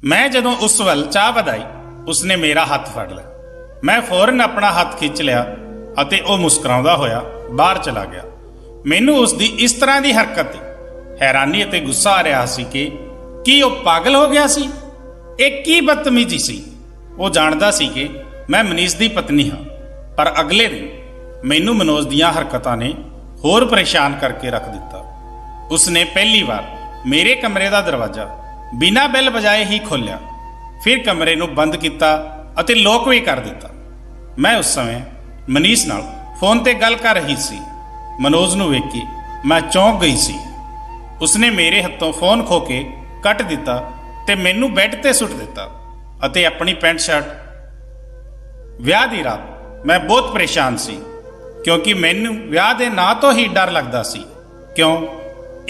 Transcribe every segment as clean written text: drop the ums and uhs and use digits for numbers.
मैं जदों उस वल चाह वधाई उसने मेरा हथ फड़ लिया। मैं फौरन अपना हथ खिंच लिया अते वह मुस्कुराउंदा होया बाहर चला गया। मैनू उसकी इस तरह की हरकत हैरानी अते गुस्सा आ रहा सी कि वह पागल हो गया सी। एक की बदतमीजी सी। वो जानता सी कि मैं मनीष की पत्नी हाँ, पर अगले दिन मैनू मनोज दीयां हरकतां ने होर परेशान करके रख दिता। उसने पहली बार मेरे कमरे का दरवाजा बिना बैल बजाए ही खोलिया, फिर कमरे नूं बंद किया अते लॉक भी कर दिता। मैं उस समय मनीष नाल फोन ते गल कर रही सी। मनोज नूं वेख के मैं चौंक गई सी। उसने मेरे हत्थों फोन खो के कट दिता ते मैनू बैड ते सुट दिता अते अपनी पैंट शर्ट। विआह दी रात मैं बहुत परेशान सी, क्योंकि मैनू विआह दे नां तो ही डर लगदा सी। क्यों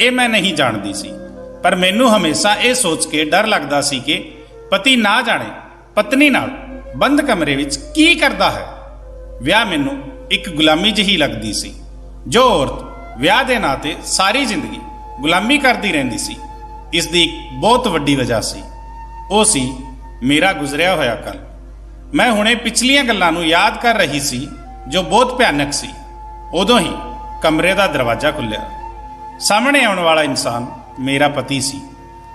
ये मैं नहीं जानती सी, पर मैनू हमेशा ये सोच के डर लगदा सी कि पति ना जाने पत्नी नाल बंद कमरे विच की करदा है। विआह मैनू एक गुलामी जही लगदी सी। जो औरत विआह दे नां ते सारी जिंदगी गुलामी करती रहिंदी सी, इसकी एक बहुत वड्डी वजह सी। वो सी मेरा गुजरिया होया कल। मैं हुणे पिछलियां गल्लां नूं याद कर रही सी जो बहुत भयानक सी। उदों ही कमरे का दरवाजा खुलिया। सामने आने वाला इंसान मेरा पति सी।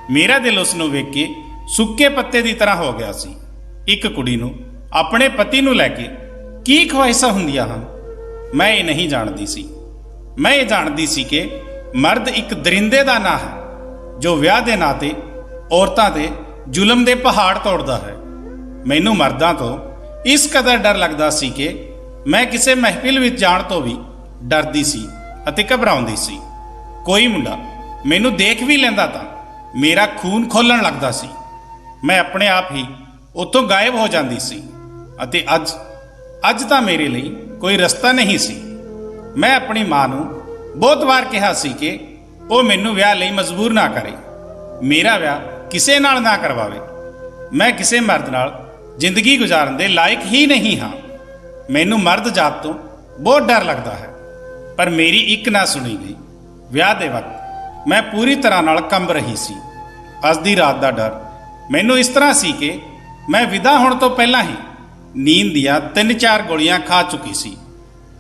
मेरा दिल उसनूं वेख के सुक्के पत्ते की तरह हो गया सी। एक कुड़ी नूं अपने पति नूं लैके की ख्वाहिशां हुंदियां हन, मैं ये नहीं जानती सी। मैं ये जानती सी कि मर्द एक दरिंदे का नां है जो विआह के नां ते औरतां ते जुलम के पहाड़ तोड़ता है। मैनू मर्दां तो इस कदर डर लगता सी कि मैं किसी महफिल विच जाण तो भी डरदी सी अते घबराउंदी सी। कोई मुंडा मैनू देख भी लैंदा तां मेरा खून खोलण लगदा सी। मैं अपने आप ही उत्तों गायब हो जाती सी अते अज तां मेरे लिए कोई रस्ता नहीं सी। मैं अपनी मां नूं बहुत बार कहा सी कि वो मैनू विआह लई मजबूर ना करे, मेरा विआह किसे नाल ना करवावे। मैं किसे मर्द नाल जिंदगी गुजारन दे लायक ही नहीं हाँ। मैनू मर्द जात तो बहुत डर लगता है, पर मेरी एक ना सुनी गई। विआह दे वक्त मैं पूरी तरह नाल कंब रही सी। अज दी रात दा डर मैनू इस तरह सी कि मैं विदा होने तो पहला ही नींद दियां 3-4 गोलियां खा चुकी सी,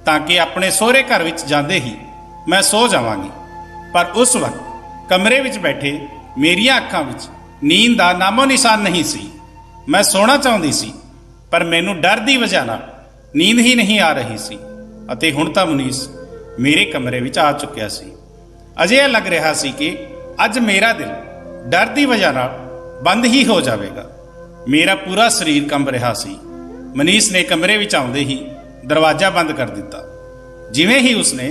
ताकि अपने सोहरे घर विच जांदे ही मैं सो जावांगी। पर उस वक्त कमरे विच बैठे मेरियां अखां विच नींद का नामो निशान नहीं सी। मैं सोना चाहती सी, पर मैनू डर की वजह नाल नींद ही नहीं आ रही सी। अते हुण तां मनीष मेरे कमरे विच आ चुकिया सी। अजिहा लग रहा सी कि अज मेरा दिल डर की वजह नाल बंद ही हो जाएगा। मेरा पूरा शरीर कंब रहा सी। मनीष ने कमरे विच आउंदे ही दरवाजा बंद कर दिता। जिवें ही उसने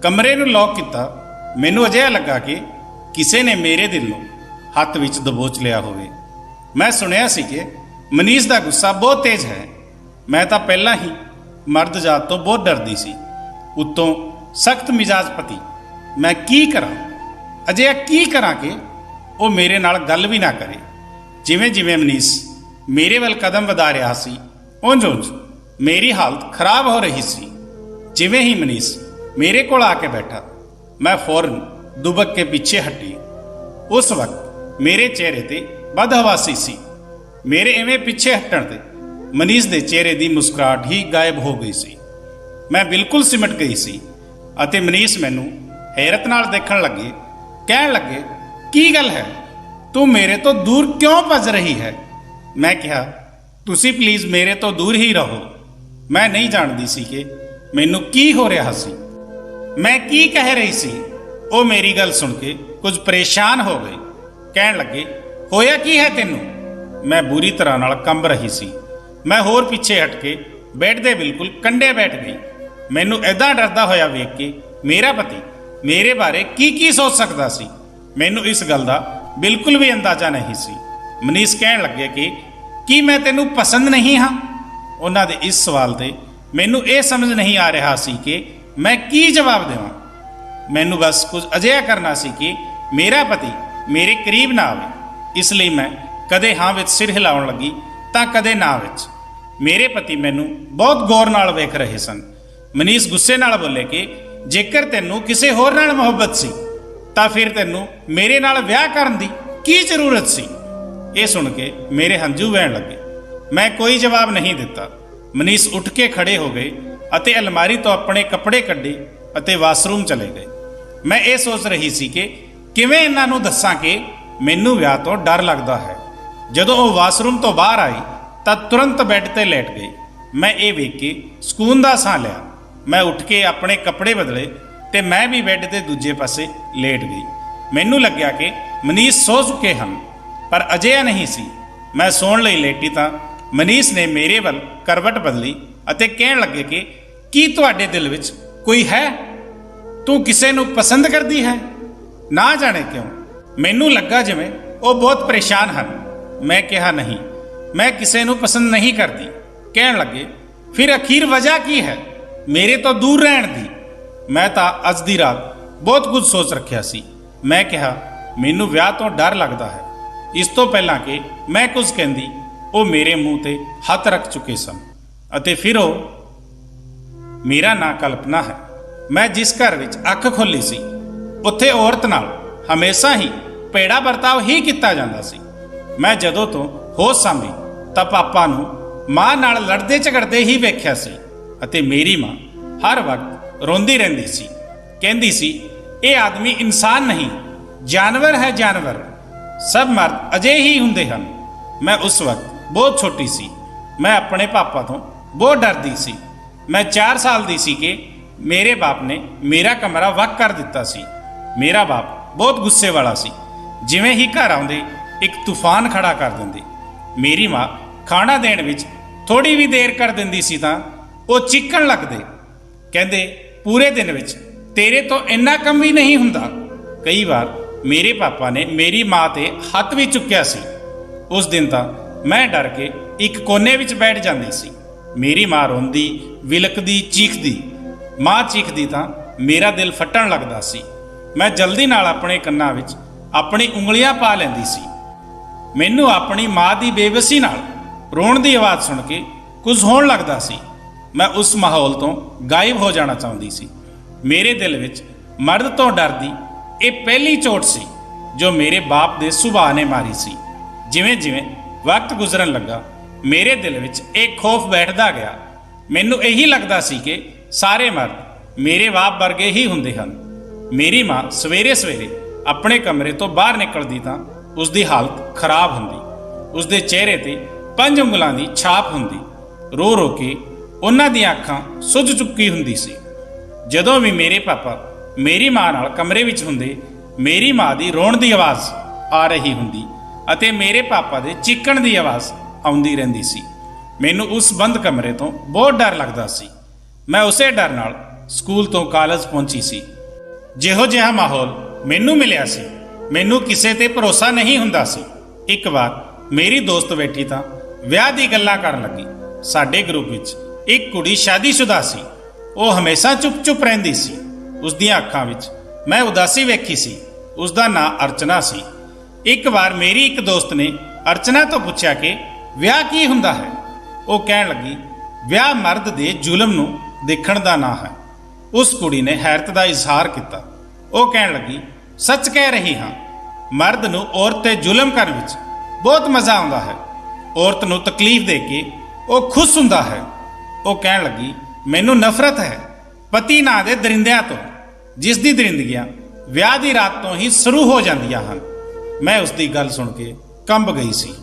कमरे नूं लॉक किया, मैनू अजिहा लगा कि किसी ने मेरे दिल नूं हत्थ विच दबोच लिया होवे। मैं सुनिया सी कि मनीष का गुस्सा बहुत तेज है। मैं तो पहला ही मर्द जात तो बहुत डरदी सी, उत्तों सख्त मिजाज पति। मैं की करा, अजिहा की करा कि वो मेरे नाल गल भी ना करे। जिवें जिवें मनीष मेरे वल कदम वधा रहा सी, उंज उंज मेरी हालत खराब हो रही सी। जिवें ही मनीष मेरे कोल आके बैठा, मैं फौरन दुबक के पीछे हटी। उस वक्त मेरे चेहरे ते बदहवासी सी। मेरे इवें पीछे हटण ते मनीष के चेहरे की मुस्कुराहट ही गायब हो गई सी। मैं बिल्कुल सिमट गई सी अते मनीष मैनू हैरत नाल देखण लगे। कहण लगे, की गल है, तू मेरे तो दूर क्यों भज रही है? मैं कहा, तुसी प्लीज़ मेरे तो दूर ही रहो। मैं नहीं जानती सी कि मैनू की हो रहा सी, मैं की कह रही सी। वो मेरी गल सुन के कुछ परेशान हो गए। कहण लगे, होया की है तेनू? मैं बुरी तरह नाल कंब रही सी। मैं होर पीछे हट के बैठ दे बिल्कुल कंढे बैठ गई। मैनू ऐदा डरदा होया वेख के मेरा पति मेरे बारे की सोच सकता सी, मैनू इस गल का बिल्कुल भी अंदाजा नहीं सी। मनीष कहण लगे कि मैं तेनू पसंद नहीं हाँ? उन्हां दे इस सवाल ते मैनू ये समझ नहीं आ रहा सी कि मैं की जवाब देवां। मैनू बस कुछ अजिहा करना सी कि मेरा पति मेरे करीब ना आवे। इसलिए मैं कदे हाँ विच सिर हिलाउण लगी तां कदे ना विच। मेरे पति मैनू बहुत गौर नाल वेख रहे सन। मनीष गुस्से नाल बोले कि जेकर तैनू किसी होर नाल मुहब्बत सी तां फिर तैनू मेरे नाल विआह करन दी की जरूरत सी? ਇਹ ਸੁਣ ਕੇ ਮੇਰੇ ਹੰਝੂ ਵਹਿਣ ਲੱਗੇ। ਮੈਂ ਕੋਈ ਜਵਾਬ ਨਹੀਂ ਦਿੱਤਾ। ਮਨੀਸ਼ ਉੱਠ ਕੇ ਖੜੇ ਹੋ ਗਏ ਅਤੇ ਅਲਮਾਰੀ ਤੋਂ ਆਪਣੇ ਕੱਪੜੇ ਕੱਢੇ ਅਤੇ ਵਾਸ਼ਰੂਮ ਚਲੇ ਗਏ। ਮੈਂ ਇਹ ਸੋਚ ਰਹੀ ਸੀ ਕਿ ਕਿਵੇਂ ਇਹਨਾਂ ਨੂੰ ਦੱਸਾਂ ਕਿ ਮੈਨੂੰ ਵਿਆਹ ਤੋਂ ਡਰ ਲੱਗਦਾ ਹੈ। ਜਦੋਂ ਉਹ ਵਾਸ਼ਰੂਮ ਤੋਂ ਬਾਹਰ ਆਈ ਤਾਂ ਤੁਰੰਤ ਬੈੱਡ ਤੇ ਲੇਟ ਗਈ। ਮੈਂ ਇਹ ਵੇਖ ਕੇ ਸਕੂਨ ਦਾ ਸਾਹ ਲਿਆ। ਮੈਂ ਉੱਠ ਕੇ ਆਪਣੇ ਕੱਪੜੇ ਬਦਲੇ ਤੇ ਮੈਂ ਵੀ ਬੈੱਡ ਦੇ ਦੂਜੇ ਪਾਸੇ ਲੇਟ ਗਈ। ਮੈਨੂੰ ਲੱਗਿਆ ਕਿ ਮਨੀਸ਼ ਸੌ ਚੁੱਕੇ ਹਨ, ਪਰ ਅਜਿਹਾ ਨਹੀਂ ਸੀ। ਮੈਂ ਸੌਣ ਲਈ ਲੇਟੀ ਤਾਂ ਮਨੀਸ਼ ਨੇ ਮੇਰੇ ਵੱਲ ਕਰਵਟ ਬਦਲੀ ਅਤੇ ਕਹਿਣ ਲੱਗੇ ਕਿ ਕੀ ਤੁਹਾਡੇ ਦਿਲ ਵਿੱਚ ਕੋਈ ਹੈ? ਤੂੰ ਕਿਸੇ ਨੂੰ ਪਸੰਦ ਕਰਦੀ ਹੈ? ਨਾ ਜਾਣੇ ਕਿਉਂ ਮੈਨੂੰ ਲੱਗਾ ਜਿਵੇਂ ਉਹ ਬਹੁਤ ਪਰੇਸ਼ਾਨ ਹਨ। ਮੈਂ ਕਿਹਾ ਨਹੀਂ, ਮੈਂ ਕਿਸੇ ਨੂੰ ਪਸੰਦ ਨਹੀਂ ਕਰਦੀ। ਕਹਿਣ ਲੱਗੇ ਫਿਰ ਅਖੀਰ ਵਜ੍ਹਾ ਕੀ ਹੈ ਮੇਰੇ ਤੋਂ ਦੂਰ ਰਹਿਣ ਦੀ? ਮੈਂ ਤਾਂ ਅੱਜ ਦੀ ਰਾਤ ਬਹੁਤ ਕੁਝ ਸੋਚ ਰੱਖਿਆ ਸੀ। ਮੈਂ ਕਿਹਾ ਮੈਨੂੰ ਵਿਆਹ ਤੋਂ ਡਰ ਲੱਗਦਾ ਹੈ। ਇਸ ਤੋਂ ਪਹਿਲਾਂ ਕਿ ਮੈਂ ਕੁਝ ਕਹਿੰਦੀ ਉਹ ਮੇਰੇ ਮੂੰਹ ਤੇ ਹੱਥ ਰੱਖ ਚੁੱਕੇ ਸਨ ਅਤੇ ਫਿਰ ਉਹ ਮੇਰਾ ਨਾਂ ਕਲਪਨਾ ਹੈ। ਮੈਂ ਜਿਸ ਘਰ ਵਿੱਚ ਅੱਖ ਖੋਲ੍ਹੀ ਸੀ ਉੱਥੇ ਔਰਤ ਨਾਲ ਹਮੇਸ਼ਾ ਹੀ ਭੈੜਾ ਵਰਤਾਓ ਹੀ ਕੀਤਾ ਜਾਂਦਾ ਸੀ। ਮੈਂ ਜਦੋਂ ਤੋਂ ਹੋਸ਼ ਸੰਭੀ ਤਾਂ ਪਾਪਾ ਨੂੰ ਮਾਂ ਨਾਲ ਲੜਦੇ ਝਗੜਦੇ ਹੀ ਵੇਖਿਆ ਸੀ ਅਤੇ ਮੇਰੀ ਮਾਂ ਹਰ ਵਕਤ ਰੋਂਦੀ ਰਹਿੰਦੀ ਸੀ। ਕਹਿੰਦੀ ਸੀ ਇਹ ਆਦਮੀ ਇਨਸਾਨ ਨਹੀਂ, ਜਾਨਵਰ ਹੈ ਜਾਨਵਰ। ਸਭ ਮਰਦ ਅਜੇ ਹੀ ਹੁੰਦੇ ਹਨ। ਮੈਂ ਉਸ ਵਕਤ ਬਹੁਤ ਛੋਟੀ ਸੀ। ਮੈਂ ਆਪਣੇ ਪਾਪਾ ਤੋਂ ਬਹੁਤ ਡਰਦੀ ਸੀ। ਮੈਂ 4 ਸਾਲ ਦੀ ਸੀ ਕਿ ਮੇਰੇ ਬਾਪ ਨੇ ਮੇਰਾ ਕਮਰਾ ਵੱਖ ਕਰ ਦਿੱਤਾ ਸੀ। ਮੇਰਾ ਬਾਪ ਬਹੁਤ ਗੁੱਸੇ ਵਾਲਾ ਸੀ। ਜਿਵੇਂ ਹੀ ਘਰ ਆਉਂਦੇ ਇੱਕ ਤੂਫਾਨ ਖੜਾ ਕਰ ਦਿੰਦੇ। ਮੇਰੀ ਮਾਂ ਖਾਣਾ ਦੇਣ ਵਿੱਚ ਥੋੜੀ ਵੀ ਦੇਰ ਕਰ ਦਿੰਦੀ ਸੀ ਤਾਂ ਉਹ ਚੀਕਣ ਲੱਗਦੇ। ਕਹਿੰਦੇ ਪੂਰੇ ਦਿਨ ਵਿੱਚ ਤੇਰੇ ਤੋਂ ਇੰਨਾ ਕੰਮ ਵੀ ਨਹੀਂ ਹੁੰਦਾ। ਕਈ ਵਾਰ ਮੇਰੇ ਪਾਪਾ ਨੇ ਮੇਰੀ ਮਾਂ ਤੇ ਹੱਥ ਵੀ ਚੁੱਕਿਆ ਸੀ। ਉਸ ਦਿਨ ਤਾਂ ਮੈਂ ਡਰ ਕੇ ਇੱਕ ਕੋਨੇ ਵਿੱਚ ਬੈਠ ਜਾਂਦੀ ਸੀ। ਮੇਰੀ ਮਾਂ ਰੋਂਦੀ, ਵਿਲਕਦੀ, ਚੀਖਦੀ। ਮਾਂ ਚੀਖਦੀ ਤਾਂ ਮੇਰਾ ਦਿਲ ਫਟਣ ਲੱਗਦਾ ਸੀ। ਮੈਂ ਜਲਦੀ ਨਾਲ ਆਪਣੇ ਕੰਨਾਂ ਵਿੱਚ ਆਪਣੀ ਉਂਗਲੀਆਂ ਪਾ ਲੈਂਦੀ ਸੀ। ਮੈਨੂੰ ਆਪਣੀ ਮਾਂ ਦੀ ਬੇਵਸੀ ਨਾਲ ਰੋਣ ਦੀ ਆਵਾਜ਼ ਸੁਣ ਕੇ ਕੁਝ ਹੋਣ ਲੱਗਦਾ ਸੀ। ਮੈਂ ਉਸ ਮਾਹੌਲ ਤੋਂ ਗਾਇਬ ਹੋ ਜਾਣਾ ਚਾਹੁੰਦੀ ਸੀ। ਮੇਰੇ ਦਿਲ ਵਿੱਚ ਮਰਦ ਤੋਂ ਡਰ ਦੀ ਇਹ ਪਹਿਲੀ ਚੋਟ ਸੀ ਜੋ ਮੇਰੇ ਬਾਪ ਦੇ ਸੁਭਾਅ ਨੇ ਮਾਰੀ ਸੀ। ਜਿਵੇਂ ਜਿਵੇਂ ਵਕਤ ਗੁਜ਼ਰਨ ਲੱਗਾ ਮੇਰੇ ਦਿਲ ਵਿੱਚ ਇੱਕ ਖੌਫ ਬੈਠਦਾ ਗਿਆ। ਮੈਨੂੰ ਇਹੀ ਲੱਗਦਾ ਸੀ ਕਿ ਸਾਰੇ ਮਰਦ ਮੇਰੇ ਬਾਪ ਵਰਗੇ ਹੀ ਹੁੰਦੇ ਹਨ। ਮੇਰੀ ਮਾਂ ਸਵੇਰੇ ਸਵੇਰੇ ਆਪਣੇ ਕਮਰੇ ਤੋਂ ਬਾਹਰ ਨਿਕਲਦੀ ਤਾਂ ਉਸ ਦੀ ਹਾਲਤ ਖਰਾਬ ਹੁੰਦੀ। ਉਸ ਦੇ ਚਿਹਰੇ ਤੇ 5 ਉਂਗਲਾਂ ਦੀ ਛਾਪ ਹੁੰਦੀ। ਰੋ ਰੋ ਕੇ ਉਹਨਾਂ ਦੀਆਂ ਅੱਖਾਂ ਸੁੱਜ ਚੁੱਕੀ ਹੁੰਦੀ ਸੀ। ਜਦੋਂ ਵੀ ਮੇਰੇ ਪਾਪਾ ਮੇਰੀ ਮਾਂ ਨਾਲ ਕਮਰੇ ਵਿੱਚ ਹੁੰਦੇ, ਮੇਰੀ ਮਾਂ ਦੀ ਰੋਣ ਦੀ ਆਵਾਜ਼ ਆ ਰਹੀ ਹੁੰਦੀ ਅਤੇ ਮੇਰੇ ਪਾਪਾ ਦੇ ਚੀਕਣ ਦੀ ਆਵਾਜ਼ ਆਉਂਦੀ ਰਹਿੰਦੀ ਸੀ। ਮੈਨੂੰ ਉਸ ਬੰਦ ਕਮਰੇ ਤੋਂ ਬਹੁਤ ਡਰ ਲੱਗਦਾ ਸੀ। ਮੈਂ ਉਸੇ ਡਰ ਨਾਲ ਸਕੂਲ ਤੋਂ ਕਾਲਜ ਪਹੁੰਚੀ ਸੀ। ਜਿਹੋ ਜਿਹਾ ਮਾਹੌਲ ਮੈਨੂੰ ਮਿਲਿਆ ਸੀ, ਮੈਨੂੰ ਕਿਸੇ ਤੇ ਭਰੋਸਾ ਨਹੀਂ ਹੁੰਦਾ ਸੀ। ਇੱਕ ਵਾਰ ਮੇਰੀ ਦੋਸਤ ਬੈਠੀ ਤਾਂ ਵਿਆਹ ਦੀ ਗੱਲਾਂ ਕਰਨ ਲੱਗੀ। ਸਾਡੇ ਗਰੁੱਪ ਵਿੱਚ ਇੱਕ ਕੁੜੀ ਸ਼ਾਦੀशुदा ਸੀ। ਉਹ ਹਮੇਸ਼ਾ ਚੁੱਪ-ਚੁੱਪ ਰਹਿੰਦੀ ਸੀ। ਉਸ ਦੀਆਂ ਅੱਖਾਂ ਵਿੱਚ ਮੈਂ ਉਦਾਸੀ ਵੇਖੀ ਸੀ। ਉਸ ਦਾ ਨਾਂ ਅਰਚਨਾ ਸੀ। ਇੱਕ ਵਾਰ ਮੇਰੀ ਇੱਕ ਦੋਸਤ ਨੇ ਅਰਚਨਾ ਤੋਂ ਪੁੱਛਿਆ ਕਿ ਵਿਆਹ ਕੀ ਹੁੰਦਾ ਹੈ। ਉਹ ਕਹਿਣ ਲੱਗੀ ਵਿਆਹ ਮਰਦ ਦੇ ਜ਼ੁਲਮ ਨੂੰ ਦੇਖਣ ਦਾ ਨਾਂ ਹੈ। ਉਸ ਕੁੜੀ ਨੇ ਹੈਰਤ ਦਾ ਇਜ਼ਹਾਰ ਕੀਤਾ। ਉਹ ਕਹਿਣ ਲੱਗੀ ਸੱਚ ਕਹਿ ਰਹੀ ਹਾਂ, ਮਰਦ ਨੂੰ ਔਰਤ ਤੇ ਜ਼ੁਲਮ ਕਰਨ ਵਿੱਚ ਬਹੁਤ ਮਜ਼ਾ ਆਉਂਦਾ ਹੈ। ਔਰਤ ਨੂੰ ਤਕਲੀਫ ਦੇ ਕੇ ਉਹ ਖੁਸ਼ ਹੁੰਦਾ ਹੈ। ਉਹ ਕਹਿਣ ਲੱਗੀ ਮੈਨੂੰ ਨਫ਼ਰਤ ਹੈ ਪਤੀ ਨਾਂ ਦੇ ਦਰਿੰਦਿਆਂ ਤੋਂ, ਜਿਸ ਦੀ ਦਰਿੰਦਗੀਆਂ ਵਿਆਹ ਦੀ ਰਾਤ ਤੋਂ ਹੀ ਸ਼ੁਰੂ ਹੋ ਜਾਂਦੀਆਂ ਹਨ। ਮੈਂ ਉਸ ਦੀ ਗੱਲ ਸੁਣ ਕੇ ਕੰਬ ਗਈ ਸੀ।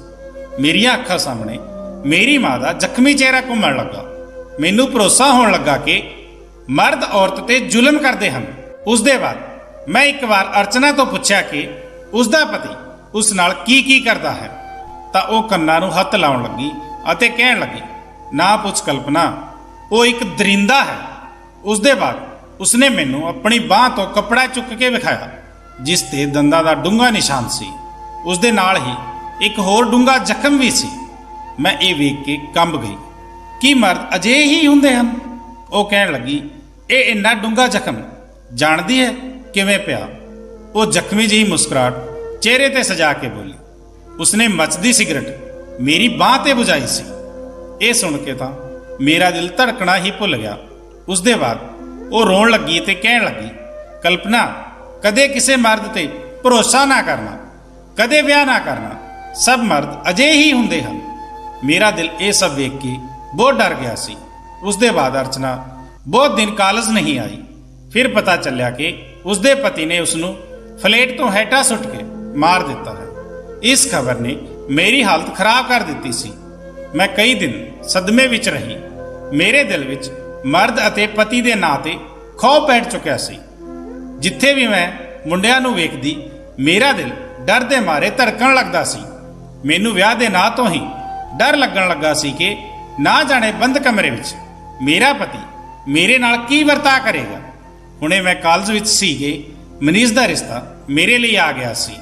ਮੇਰੀਆਂ ਅੱਖਾਂ ਸਾਹਮਣੇ ਮੇਰੀ ਮਾਂ ਦਾ ਜ਼ਖਮੀ ਚਿਹਰਾ ਘੁੰਮਣ ਲੱਗਾ। ਮੈਨੂੰ ਭਰੋਸਾ ਹੋਣ ਲੱਗਾ ਕਿ ਮਰਦ ਔਰਤ ਤੇ ਜ਼ੁਲਮ ਕਰਦੇ ਹਨ। ਉਸ ਦੇ ਬਾਅਦ ਮੈਂ ਇੱਕ ਵਾਰ ਅਰਚਨਾ ਤੋਂ ਪੁੱਛਿਆ ਕਿ ਉਸ ਦਾ ਪਤੀ ਉਸ ਨਾਲ ਕੀ ਕੀ ਕਰਦਾ ਹੈ ਤਾਂ ਉਹ ਕੰਨਾਂ ਨੂੰ ਹੱਥ ਲਾਉਣ ਲੱਗੀ ਅਤੇ ਕਹਿਣ ਲੱਗੀ ਨਾ ਪੁੱਛ ਕਲਪਨਾ, ਉਹ ਇੱਕ ਦਰਿੰਦਾ ਹੈ। ਉਸ ਦੇ ਬਾਅਦ ਉਸਨੇ ਮੈਨੂੰ ਆਪਣੀ ਬਾਂਹ ਤੋਂ ਕੱਪੜਾ ਚੁੱਕ ਕੇ ਵਿਖਾਇਆ ਜਿਸ ਤੇ ਦੰਦਾਂ ਦਾ ਡੂੰਘਾ ਨਿਸ਼ਾਨ ਸੀ। ਉਸ ਦੇ ਨਾਲ ਹੀ ਇੱਕ ਹੋਰ ਡੂੰਘਾ ਜ਼ਖਮ ਵੀ ਸੀ। ਮੈਂ ਇਹ ਵੇਖ ਕੇ ਕੰਬ ਗਈ। ਕੀ ਮਰਦ ਅਜਿਹੇ ਹੀ ਹੁੰਦੇ ਹਨ? ਉਹ ਕਹਿਣ ਲੱਗੀ ਇਹ ਇੰਨਾ ਡੂੰਘਾ ਜ਼ਖਮ ਜਾਣਦੀ ਹੈ ਕਿਵੇਂ ਪਿਆ? ਉਹ ਜ਼ਖਮੀ ਜਿਹੀ ਮੁਸਕਰਾਹਟ ਚਿਹਰੇ ਤੇ ਸਜਾ ਕੇ ਬੋਲੀ। ਉਸਨੇ ਮੱਚਦੀ ਸਿਗਰਟ ਮੇਰੀ ਬਾਂਹ ਤੇ ਬੁਝਾਈ ਸੀ। ਇਹ ਸੁਣ ਕੇ ਤਾਂ ਮੇਰਾ ਦਿਲ ਧੜਕਣਾ ਹੀ ਭੁੱਲ ਗਿਆ। ਉਸ ਦੇ ਬਾਅਦ ਉਹ ਰੋਣ ਲੱਗੀ ਤੇ ਕਹਿਣ ਲੱਗੀ ਕਲਪਨਾ, ਕਦੇ ਕਿਸੇ ਮਰਦ ਤੇ ਭਰੋਸਾ ਨਾ ਕਰਨਾ, ਕਦੇ ਵਿਆਹ ਨਾ ਕਰਨਾ। सब मर्द अजे ही हुंदे हन। मेरा दिल ये सब वेख के बहुत डर गया सी। उसदे बाद अर्चना बहुत दिन कालज नहीं आई। फिर पता चलिया कि उसदे पति ने उसनू फ्लैट तो हेठा सुट के मार दिता है। इस खबर ने मेरी हालत खराब कर दी सी। मैं कई दिन सदमे विच रही। मेरे दिल विच मर्द अते पति दे नां ते खौफ बैठ चुकिया सी। जिथे भी मैं मुंडियां नू वेखदी मेरा दिल डर दे मारे धड़कन लगदा सी। मैनू विआह दे नां तो ही डर लगन लगा सी कि ना जाने बंद कमरे विच मेरा पति मेरे नाल की वर्ता करेगा। हुणे मैं कालज विच सी कि मनीष दा रिश्ता मेरे लिए आ गया सी।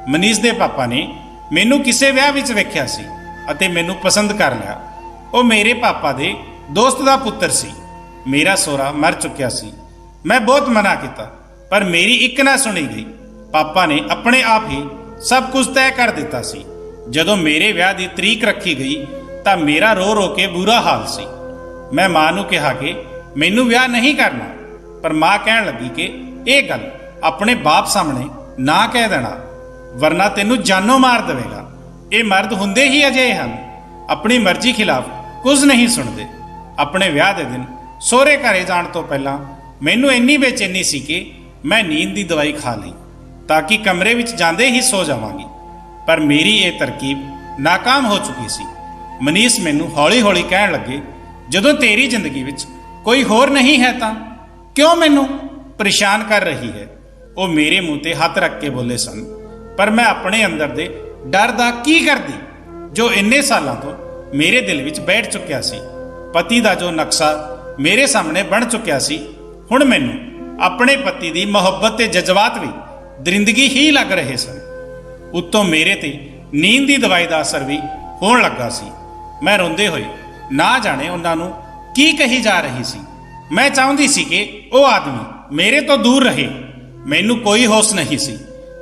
मनीष दे पापा ने मैनू किसे विआह विच वेख्या सी अते मैनू पसंद कर लिया। वो मेरे पापा दे दोस्त दा पुत्तर सी। मेरा सोहरा मर चुकिया सी। मैं बहुत मना किया पर मेरी एक ना सुनी गई। पापा ने अपने आप ही सब कुछ तय कर दिता सी। जदों मेरे विआह दी तरीक रखी गई तां मेरा रो रो के बुरा हाल सी। मैं मां नू कहा कि मैनू विआह नहीं करना, पर मां कहण लगी कि यह गल अपने बाप सामने ना कह देना वरना तेनू जानों मार देवेगा। ये मर्द हुंदे ही अजे हन, अपनी मर्जी खिलाफ कुछ नहीं सुनते। अपने विआह दे दिन सोहरे घरे जाण तो पहला मैनू इन्नी बेचैनी सी कि मैं नींद की दवाई खा ली ताकि कमरे विच जांदे ही सो जावांगी। पर मेरी ये तरकीब नाकाम हो चुकी सी। मनीष मैनू हौली हौली कहण लगे, जदों तेरी जिंदगी विच कोई होर नहीं है तां क्यों मैनू परेशान कर रही है। वो मेरे मुंह ते हथ रख के बोले सन, पर मैं अपने अंदर दे डर दा की करदी जो इन्ने सालों तो मेरे दिल विच बैठ चुकिया सी। पति दा जो नक्शा मेरे सामने बन चुकिया सी, हुण मैनू अपने पति दी मुहब्बत ते जज्बात भी दरिंदगी ही लग रहे सन। उत्तों मेरे ते नींद की दवाई का असर भी होण लगा सी। मैं रोंदे होए ना जाने उन्हां नू की कही जा रही सी। मैं चाहुंदी सी कि वो आदमी मेरे तो दूर रहे। मैनू कोई होश नहीं सी।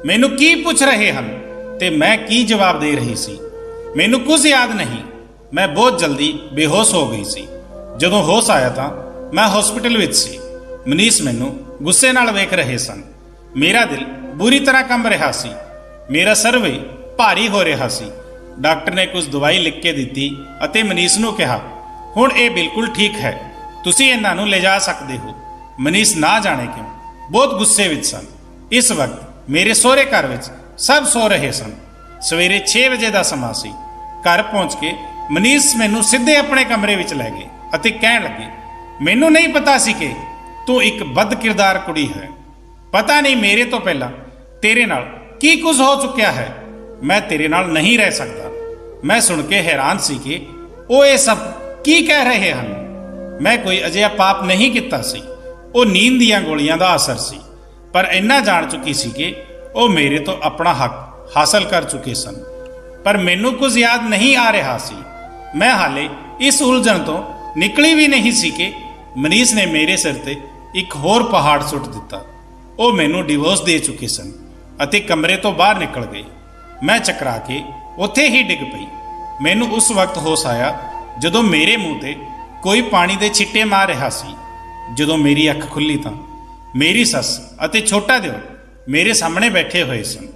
मैनू की पुछ रहे हन ते मैं की जवाब दे रही सी। मैनू कुछ याद नहीं। मैं बहुत जल्दी बेहोश हो गई सी। जदों होश आया तां मैं हॉस्पिटल विच सी। मनीष मैनू गुस्से नाल वेख रहे सन। मेरा दिल बुरी तरह कंब रहा सी। मेरा सर भी भारी हो रहा सी। डॉक्टर ने कुछ दवाई लिख के दी अते मनीष नू कहा, हुण ये बिल्कुल ठीक है, तुसीं इन्हां नू ले जा सकते हो। मनीष ना जाने क्यों बहुत गुस्से विच सन। इस वक्त मेरे सोहरे घर विच सब सो रहे सन। सवेरे 6 बजे का समा सी। घर पहुंच के मनीष मैनू सीधे अपने कमरे विच लै गए अते कहण लगे, मैनू नहीं पता सी कि तू एक बद किरदार कुड़ी है। पता नहीं मेरे तो पहला तेरे नाल की कुछ हो चुकिया है। मैं तेरे नाल नहीं रह सकता। मैं सुन के हैरान सी कि वो ये सब की कह रहे हैं। मैं कोई अजिहा पाप नहीं किया सी। वो नींद दियां गोलियां दा असर सी। पर इन्ना जान चुकी सी कि वो मेरे तो अपना हक हासिल कर चुके सन। पर मैनू कुछ याद नहीं आ रहा सी। मैं हाले इस उलझन तो निकली भी नहीं सी कि मनीष ने मेरे सिर ते एक होर पहाड़ सुट दिता। वो मैनू डिवोर्स दे चुके सन अते कमरे तो बाहर निकल गए। मैं चकरा के उत्थे ही डिग पई। मैनू उस वक्त होश आया जदों मेरे मुंह ते कोई पानी दे छिट्टे मार रहा सी। जदों मेरी अख खुली तां मेरी सस अते छोटा दिओर मेरे सामने बैठे हुए सन।